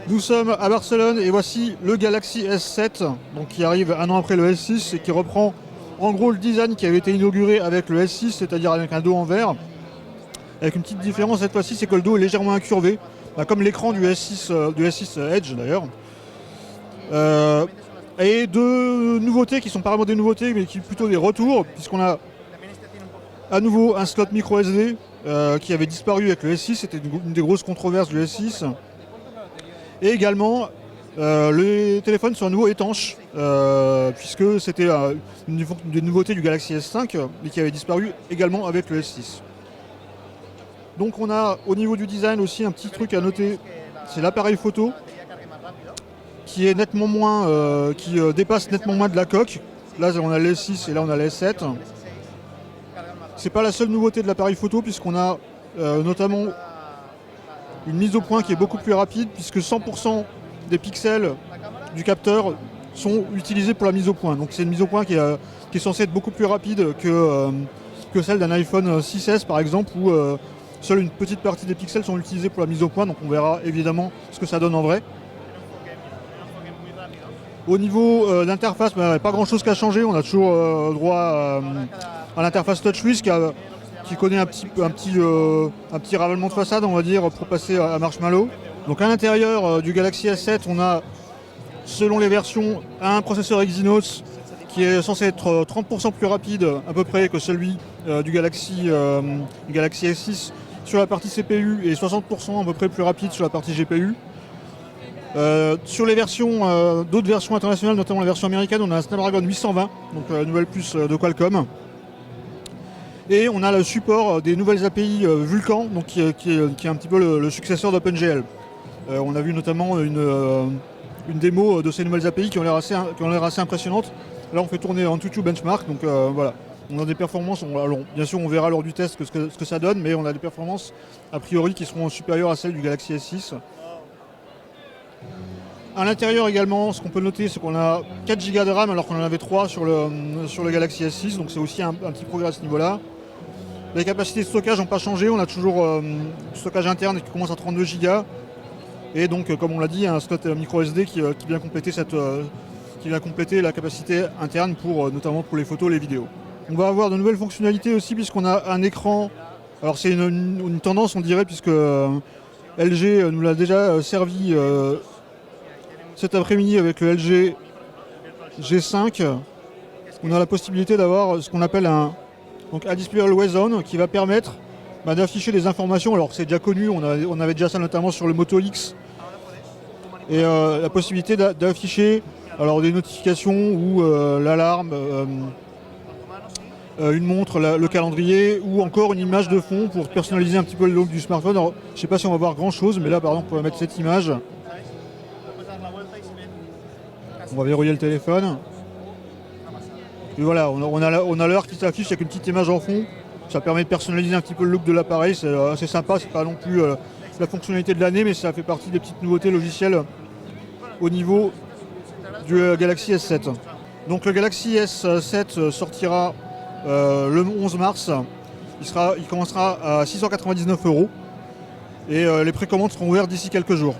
Nous sommes à Barcelone et voici le Galaxy S7, donc qui arrive un an après le S6 et qui reprend en gros le design qui avait été inauguré avec le S6, c'est-à-dire avec un dos en verre. Avec une petite différence cette fois-ci, c'est que le dos est légèrement incurvé, comme l'écran du S6 Edge d'ailleurs. Et deux nouveautés qui sont pas vraiment des nouveautés, mais qui sont plutôt des retours, puisqu'on a à nouveau un slot micro SD qui avait disparu avec le S6, c'était une des grosses controverses du S6. Et également, les téléphones sont à nouveau étanches, puisque c'était une des nouveautés du Galaxy S5, mais qui avait disparu également avec le S6. Donc on a au niveau du design aussi un petit truc à noter, c'est l'appareil photo, qui est nettement moins, qui dépasse nettement moins de la coque. Là on a le S6 et là on a le S7. C'est pas la seule nouveauté de l'appareil photo, puisqu'on a notamment une mise au point qui est beaucoup plus rapide, puisque 100% des pixels du capteur sont utilisés pour la mise au point. Donc c'est une mise au point qui est censée être beaucoup plus rapide que celle d'un iPhone 6S par exemple, où seule une petite partie des pixels sont utilisés pour la mise au point. Donc on verra évidemment ce que ça donne en vrai. Au niveau d'interface, pas grand chose qui a changé. On a toujours droit à l'interface TouchWiz qui connaît un petit ravalement de façade, on va dire, pour passer à Marshmallow. Donc à l'intérieur du Galaxy S7, on a, selon les versions, un processeur Exynos qui est censé être 30% plus rapide à peu près que celui du Galaxy S6 sur la partie CPU et 60% à peu près plus rapide sur la partie GPU. Sur les versions, d'autres versions internationales, notamment la version américaine, on a un Snapdragon 820, donc la nouvelle puce de Qualcomm. Et on a le support des nouvelles API Vulkan, donc qui est un petit peu le successeur d'OpenGL. On a vu notamment une démo de ces nouvelles API qui ont l'air assez impressionnantes. Là on fait tourner en AnTuTu Benchmark, donc voilà. On a des performances, alors, bien sûr on verra lors du test ce que ça donne, mais on a des performances a priori qui seront supérieures à celles du Galaxy S6. À l'intérieur également, ce qu'on peut noter, c'est qu'on a 4 Go de RAM alors qu'on en avait 3 sur le Galaxy S6, donc c'est aussi un petit progrès à ce niveau-là. Les capacités de stockage n'ont pas changé, on a toujours du stockage interne qui commence à 32 Go. Et donc, comme on l'a dit, un slot micro SD qui vient compléter la capacité interne, notamment pour les photos et les vidéos. On va avoir de nouvelles fonctionnalités aussi, puisqu'on a un écran. Alors c'est une tendance, on dirait, puisque LG nous l'a déjà servi cet après-midi avec le LG G5. On a la possibilité d'avoir ce qu'on appelle un Display Always On, qui va permettre d'afficher des informations. Alors c'est déjà connu, on avait déjà ça notamment sur le Moto X. Et la possibilité d'afficher des notifications ou l'alarme, une montre, le calendrier, ou encore une image de fond pour personnaliser un petit peu le look du smartphone. Alors, je ne sais pas si on va voir grand chose, mais là par exemple on va mettre cette image. On va verrouiller le téléphone. Et voilà, on a l'heure qui s'affiche avec une petite image en fond. Ça permet de personnaliser un petit peu le look de l'appareil, c'est assez sympa, c'est pas non plus la fonctionnalité de l'année, mais ça fait partie des petites nouveautés logicielles au niveau du Galaxy S7. Donc le Galaxy S7 sortira le 11 mars, il commencera à 699 € et les précommandes seront ouvertes d'ici quelques jours.